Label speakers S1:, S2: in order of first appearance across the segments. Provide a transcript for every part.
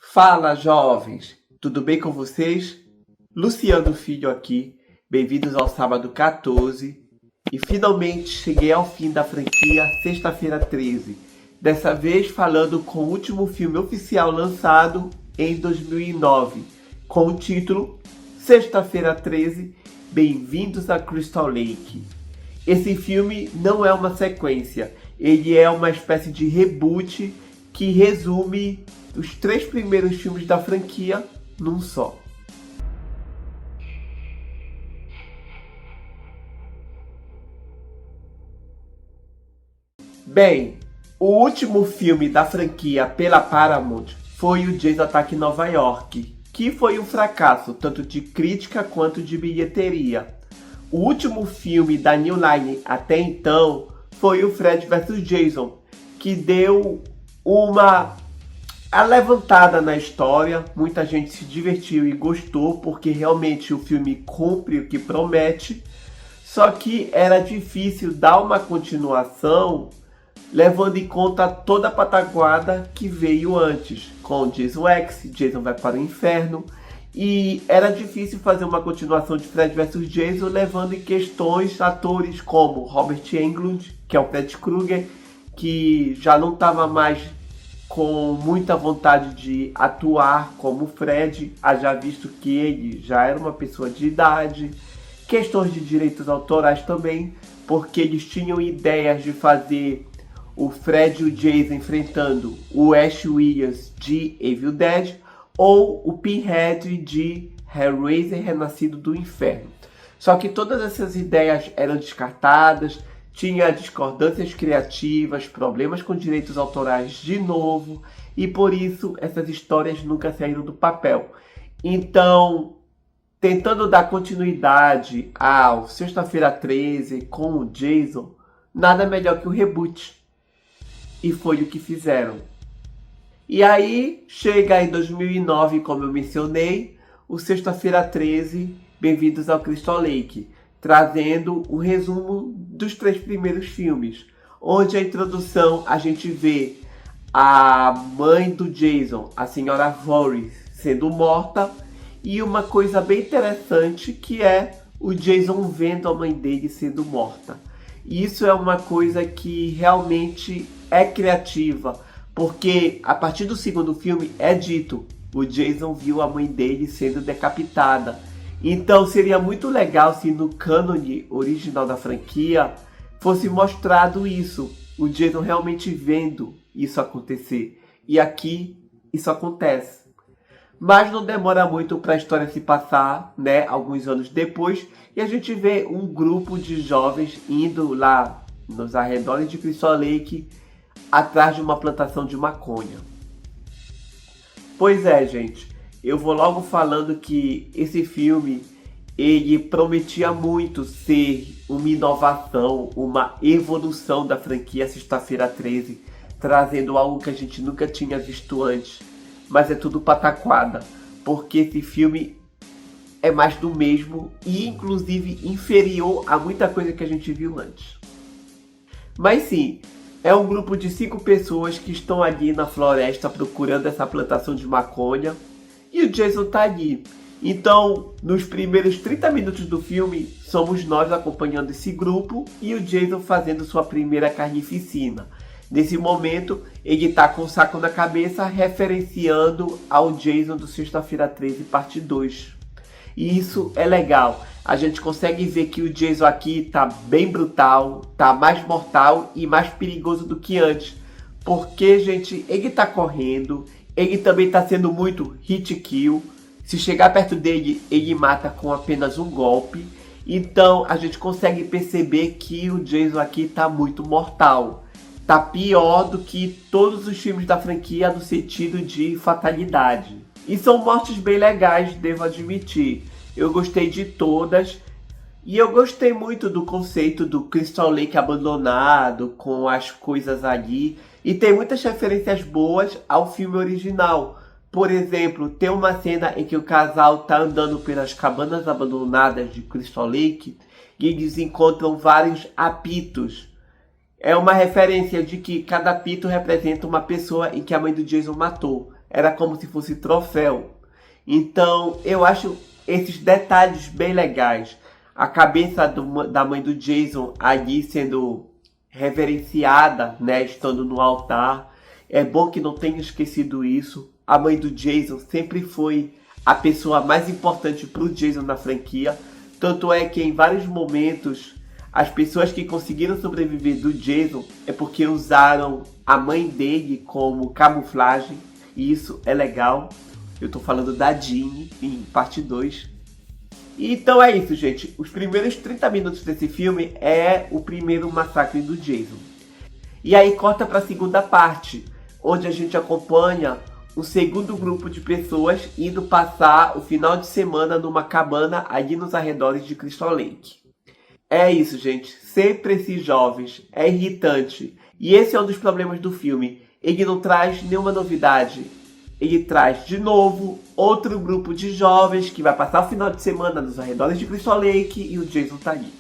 S1: Fala, jovens! Tudo bem com vocês? Luciano Filho aqui. Bem-vindos ao sábado 14. E finalmente cheguei ao fim da franquia Sexta-feira 13. Dessa vez falando com o último filme oficial lançado em 2009, com o título Sexta-feira 13, Bem-vindos a Crystal Lake. Esse filme não é uma sequência, ele é uma espécie de reboot que resume os 3 primeiros filmes da franquia num só. Bem, o último filme da franquia pela Paramount foi o Jason Ataque em Nova York, que foi um fracasso tanto de crítica quanto de bilheteria. O último filme da New Line até então foi o Fred vs Jason, que deu uma levantada na história. Muita gente se divertiu e gostou, porque realmente o filme cumpre o que promete. Só que era difícil dar uma continuação, levando em conta toda a pataquada que veio antes, com Jason X, Jason Vai para o Inferno. E era difícil fazer uma continuação de Fred vs Jason, levando em questões atores como Robert Englund, que é o Fred Krueger, que já não estava mais com muita vontade de atuar como Fred, haja visto que ele já era uma pessoa de idade. Questões de direitos autorais também, porque eles tinham ideias de fazer o Fred e o Jason enfrentando o Ash Williams de Evil Dead ou o Pinhead de Hellraiser Renascido do Inferno. Só que todas essas ideias eram descartadas, tinha discordâncias criativas, problemas com direitos autorais de novo, e por isso essas histórias nunca saíram do papel. Então, tentando dar continuidade ao Sexta-feira 13 com o Jason, nada melhor que o reboot. E foi o que fizeram. E aí, chega em 2009, como eu mencionei, o Sexta-feira 13, Bem-vindos ao Crystal Lake, trazendo um resumo dos 3 primeiros filmes, onde a introdução a gente vê a mãe do Jason, a senhora Voorhees, sendo morta, e uma coisa bem interessante que é o Jason vendo a mãe dele sendo morta. E isso é uma coisa que realmente é criativa, porque a partir do segundo filme é dito, o Jason viu a mãe dele sendo decapitada. Então seria muito legal se no cânone original da franquia fosse mostrado isso, o Jason realmente vendo isso acontecer. E aqui isso acontece. Mas não demora muito para a história se passar, né, alguns anos depois, e a gente vê um grupo de jovens indo lá nos arredores de Crystal Lake atrás de uma plantação de maconha. Pois é, gente, eu vou logo falando que esse filme ele prometia muito ser uma inovação, uma evolução da franquia Sexta-feira 13, trazendo algo que a gente nunca tinha visto antes. Mas é tudo pataquada, porque esse filme é mais do mesmo e inclusive inferior a muita coisa que a gente viu antes. Mas sim, é um grupo de 5 pessoas que estão ali na floresta procurando essa plantação de maconha e o Jason tá ali. Então, nos primeiros 30 minutos do filme, somos nós acompanhando esse grupo e o Jason fazendo sua primeira carnificina. Nesse momento, ele tá com um saco na cabeça, referenciando ao Jason do Sexta-feira 13, parte 2. E isso é legal. A gente consegue ver que o Jason aqui tá bem brutal, tá mais mortal e mais perigoso do que antes. Porque, gente, ele tá correndo, ele também tá sendo muito hit kill. Se chegar perto dele, ele mata com apenas um golpe. Então, a gente consegue perceber que o Jason aqui tá muito mortal. Tá pior do que todos os filmes da franquia no sentido de fatalidade. E são mortes bem legais, devo admitir. Eu gostei de todas. E eu gostei muito do conceito do Crystal Lake abandonado, com as coisas ali. E tem muitas referências boas ao filme original. Por exemplo, tem uma cena em que o casal tá andando pelas cabanas abandonadas de Crystal Lake e eles encontram vários apitos. É uma referência de que cada apito representa uma pessoa em que a mãe do Jason matou. era como se fosse troféu. Então eu acho esses detalhes bem legais. A cabeça da mãe do Jason ali sendo reverenciada, né, estando no altar. É bom que não tenha esquecido isso. A mãe do Jason sempre foi a pessoa mais importante para o Jason na franquia. Tanto é que em vários momentos as pessoas que conseguiram sobreviver do Jason é porque usaram a mãe dele como camuflagem. E isso é legal. Eu tô falando da Jeanne em parte 2. Então é isso, gente. Os primeiros 30 minutos desse filme é o primeiro massacre do Jason. E aí corta para a segunda parte, onde a gente acompanha o segundo grupo de pessoas indo passar o final de semana numa cabana ali nos arredores de Crystal Lake. É isso, gente. Sempre esses jovens. É irritante. E esse é um dos problemas do filme. Ele não traz nenhuma novidade. Ele traz de novo outro grupo de jovens que vai passar o final de semana nos arredores de Crystal Lake e o Jason tá ali.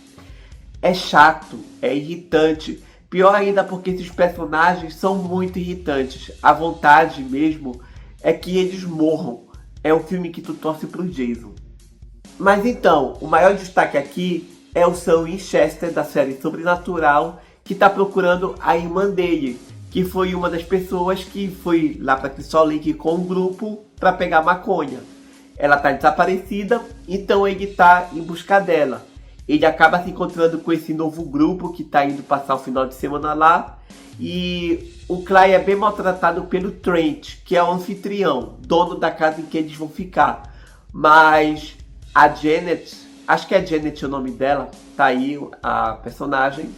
S1: É chato, é irritante. Pior ainda porque esses personagens são muito irritantes. A vontade mesmo é que eles morram. É um filme que tu torce pro Jason. Mas então, o maior destaque aqui é o Sam Winchester da série Sobrenatural, que tá procurando a irmã dele, que foi uma das pessoas que foi lá para Crystal Lake com um grupo para pegar maconha. Ela tá desaparecida, então ele tá em busca dela. Ele acaba se encontrando com esse novo grupo que tá indo passar o final de semana lá. E o Clay é bem maltratado pelo Trent, que é o anfitrião, dono da casa em que eles vão ficar. Mas a Janet, acho que é Janet o nome dela, tá aí a personagem,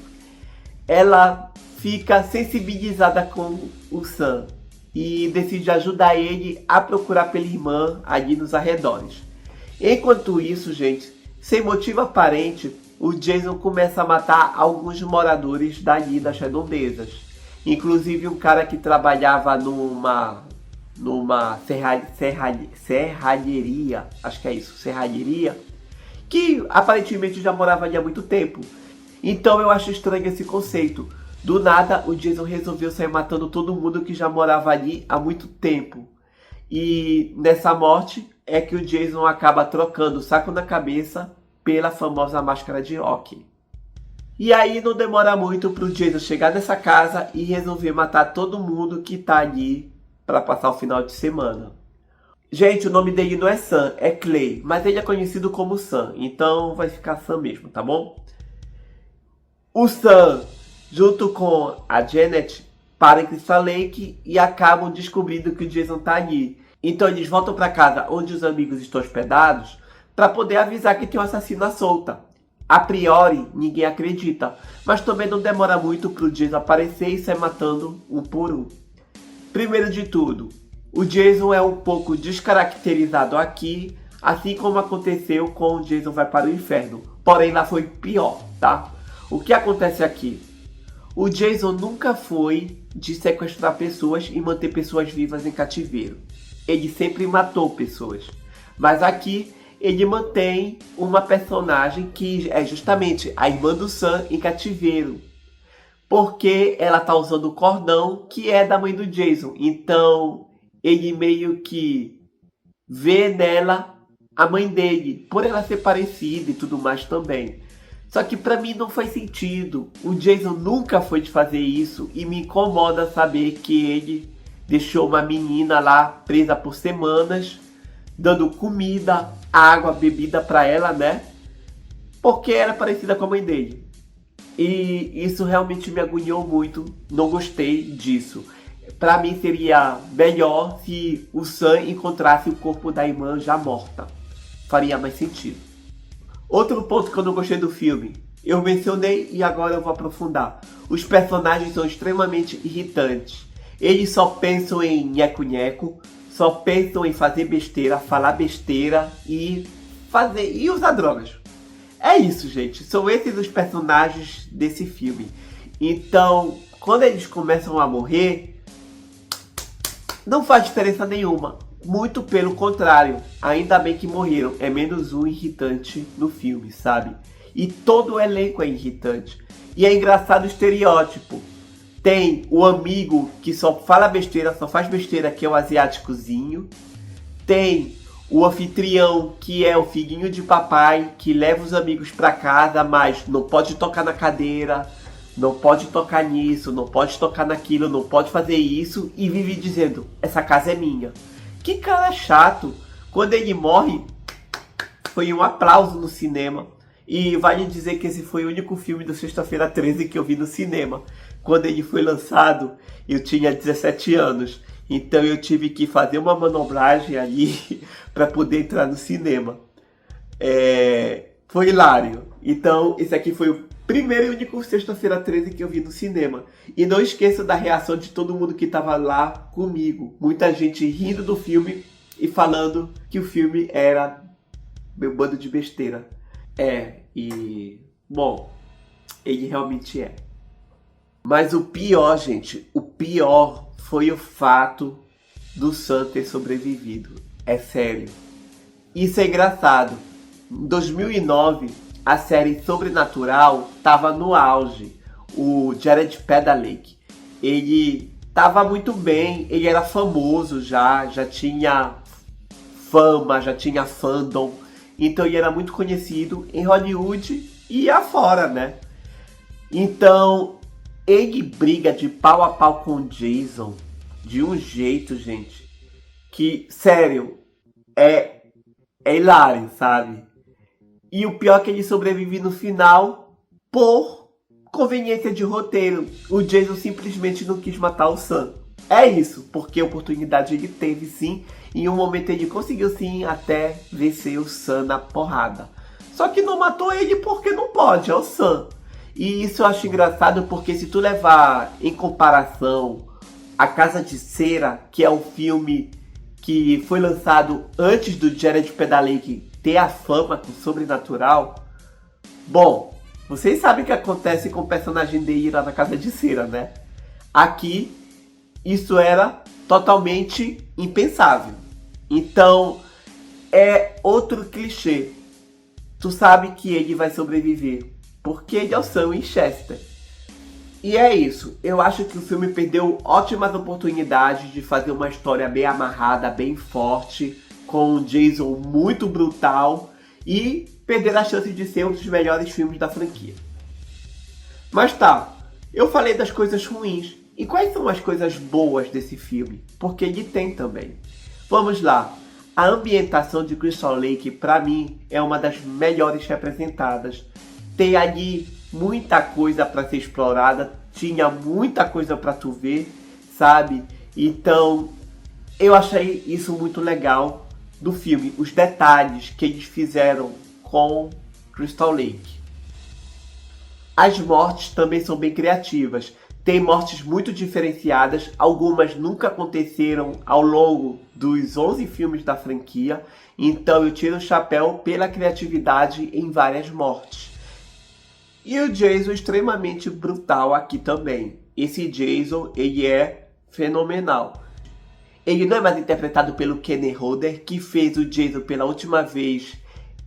S1: ela fica sensibilizada com o Sam e decide ajudar ele a procurar pela irmã ali nos arredores. Enquanto isso, gente, sem motivo aparente, o Jason começa a matar alguns moradores dali das redondezas. Inclusive um cara que trabalhava numa serralheria, acho que é isso, serralheria, que aparentemente já morava ali há muito tempo. Então eu acho estranho esse conceito. Do nada, o Jason resolveu sair matando todo mundo que já morava ali há muito tempo. E nessa morte é que o Jason acaba trocando o saco na cabeça pela famosa máscara de hockey. E aí não demora muito para o Jason chegar nessa casa e resolver matar todo mundo que tá ali para passar o final de semana. Gente, o nome dele não é Sam, é Clay, mas ele é conhecido como Sam, então vai ficar Sam mesmo, tá bom? O Sam, junto com a Janet, param em Crystal Lake e acabam descobrindo que o Jason tá ali. Então eles voltam para casa onde os amigos estão hospedados para poder avisar que tem um assassino à solta. A priori, ninguém acredita, mas também não demora muito para o Jason aparecer e sair matando um por um. Primeiro de tudo, o Jason é um pouco descaracterizado aqui, assim como aconteceu com o Jason Vai para o Inferno. Porém, lá foi pior, tá? O que acontece aqui? O Jason nunca foi de sequestrar pessoas e manter pessoas vivas em cativeiro. Ele sempre matou pessoas. Mas aqui ele mantém uma personagem que é justamente a irmã do Sam em cativeiro. Porque ela tá usando o cordão que é da mãe do Jason. Então ele meio que vê nela a mãe dele, por ela ser parecida e tudo mais também. Só que pra mim não faz sentido. O Jason nunca foi de fazer isso e me incomoda saber que ele deixou uma menina lá presa por semanas, dando comida, água, bebida pra ela, né? Porque era parecida com a mãe dele. E isso realmente me agoniou muito, não gostei disso. Pra mim seria melhor se o Sam encontrasse o corpo da irmã já morta. Faria mais sentido. Outro ponto que eu não gostei do filme, eu mencionei e agora eu vou aprofundar. Os personagens são extremamente irritantes. Eles só pensam em nheco-nheco, só pensam em fazer besteira, falar besteira e usar drogas. É isso, gente. São esses os personagens desse filme. Então, quando eles começam a morrer, não faz diferença nenhuma. Muito pelo contrário, ainda bem que morreram. É menos um irritante no filme, sabe? E todo o elenco é irritante. E é engraçado o estereótipo. Tem o amigo que só fala besteira, só faz besteira, que é o asiáticozinho. Tem o anfitrião, que é o filhinho de papai, que leva os amigos pra casa, mas não pode tocar na cadeira, não pode tocar nisso, não pode tocar naquilo, não pode fazer isso, e vive dizendo, essa casa é minha. Que cara chato. Quando ele morre, foi um aplauso no cinema. E vale dizer que esse foi o único filme do Sexta-feira 13 que eu vi no cinema. Quando ele foi lançado, eu tinha 17 anos. Então eu tive que fazer uma manobragem ali para poder entrar no cinema. Foi hilário. Então esse aqui foi o primeiro e único Sexta-feira 13 que eu vi no cinema. E não esqueça da reação de todo mundo que estava lá comigo. Muita gente rindo do filme e falando que o filme era meu bando de besteira. Bom, ele realmente é. Mas o pior, gente, o pior foi o fato do Sam ter sobrevivido. É sério. Isso é engraçado. Em 2009, a série Sobrenatural estava no auge. O Jared Padalecki, ele estava muito bem, ele era famoso já tinha fama, já tinha fandom. Então ele era muito conhecido em Hollywood e afora, né? Então ele briga de pau a pau com o Jason de um jeito, gente, que, sério, é hilário, sabe? E o pior é que ele sobrevive no final por conveniência de roteiro. O Jason simplesmente não quis matar o Sam. É isso, porque a oportunidade ele teve sim. Em um momento ele conseguiu sim até vencer o Sam na porrada. Só que não matou ele porque não pode, é o Sam. E isso eu acho engraçado porque se tu levar em comparação A Casa de Cera, que é um filme que foi lançado antes do Jared Padalecki ter a fama com Sobrenatural, bom, vocês sabem o que acontece com o personagem dele lá na Casa de Cera, né? Aqui, isso era totalmente impensável. Então, é outro clichê. Tu sabe que ele vai sobreviver, porque ele é o Sam Winchester. E é isso. Eu acho que o filme perdeu ótimas oportunidades de fazer uma história bem amarrada, bem forte, com um Jason muito brutal, e perder a chance de ser um dos melhores filmes da franquia. Mas tá, eu falei das coisas ruins. E quais são as coisas boas desse filme? Porque ele tem também. Vamos lá. A ambientação de Crystal Lake, pra mim, é uma das melhores representadas. Tem ali muita coisa para ser explorada, tinha muita coisa para tu ver, sabe? Então, eu achei isso muito legal do filme, os detalhes que eles fizeram com Crystal Lake. As mortes também são bem criativas. Tem mortes muito diferenciadas, algumas nunca aconteceram ao longo dos 11 filmes da franquia, então eu tiro o chapéu pela criatividade em várias mortes. E o Jason extremamente brutal aqui também. Esse Jason, ele é fenomenal. Ele não é mais interpretado pelo Kenny Holder, que fez o Jason pela última vez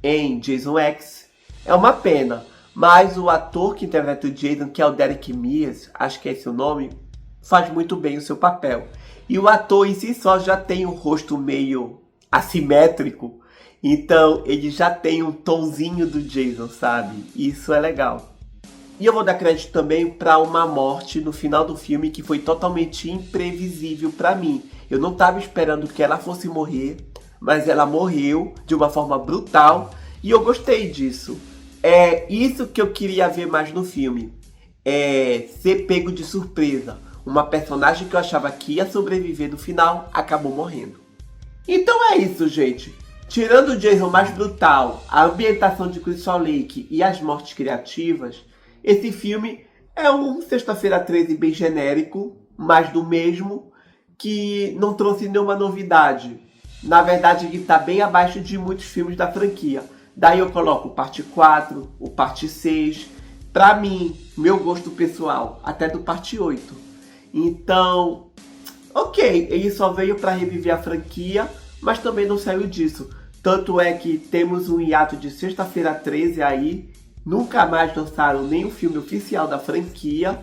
S1: em Jason X. É uma pena, mas o ator que interpreta o Jason, que é o Derek Mears, acho que é esse o nome, faz muito bem o seu papel. E o ator em si só já tem um rosto meio assimétrico, então ele já tem um tonzinho do Jason, sabe? Isso é legal. E eu vou dar crédito também para uma morte no final do filme que foi totalmente imprevisível para mim. Eu não estava esperando que ela fosse morrer, mas ela morreu de uma forma brutal e eu gostei disso. É isso que eu queria ver mais no filme. É ser pego de surpresa. Uma personagem que eu achava que ia sobreviver no final, acabou morrendo. Então é isso, gente. Tirando o Jason mais brutal, a ambientação de Crystal Lake e as mortes criativas, esse filme é um Sexta-feira 13 bem genérico, mais do mesmo, que não trouxe nenhuma novidade. Na verdade, ele está bem abaixo de muitos filmes da franquia. Daí eu coloco o parte 4, o parte 6, pra mim, meu gosto pessoal, até do parte 8. Então, ok, ele só veio para reviver a franquia, mas também não saiu disso. Tanto é que temos um hiato de Sexta-feira 13 aí, nunca mais lançaram nenhum filme oficial da franquia.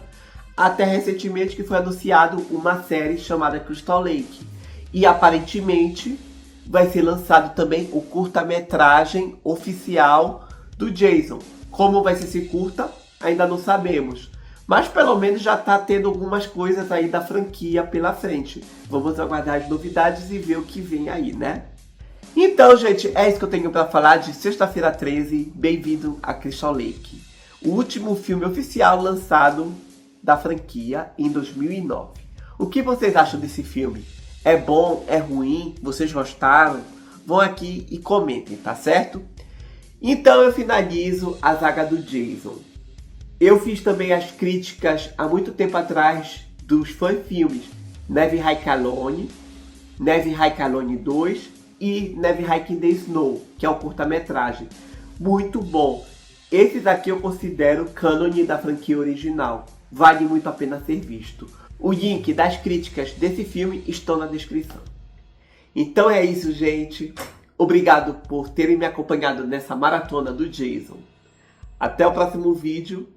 S1: até recentemente que foi anunciado uma série chamada Crystal Lake. E aparentemente vai ser lançado também o curta-metragem oficial do Jason. Como vai ser esse curta, ainda não sabemos. Mas pelo menos já tá tendo algumas coisas aí da franquia pela frente. Vamos aguardar as novidades e ver o que vem aí, né? Então, gente, é isso que eu tenho pra falar de Sexta-feira 13. Bem-vindo a Crystal Lake. O último filme oficial lançado da franquia em 2009. O que vocês acham desse filme? É bom? É ruim? Vocês gostaram? Vão aqui e comentem, tá certo? Então eu finalizo a saga do Jason. Eu fiz também as críticas há muito tempo atrás dos fan-filmes Neve High Calone, Neve High Calone 2 e Neve High in the Snow, que é um curta-metragem. Muito bom. Esses aqui eu considero cânone da franquia original. Vale muito a pena ser visto. O link das críticas desse filme estão na descrição. Então é isso, gente. Obrigado por terem me acompanhado nessa maratona do Jason. Até o próximo vídeo.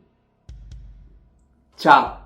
S1: Tchau!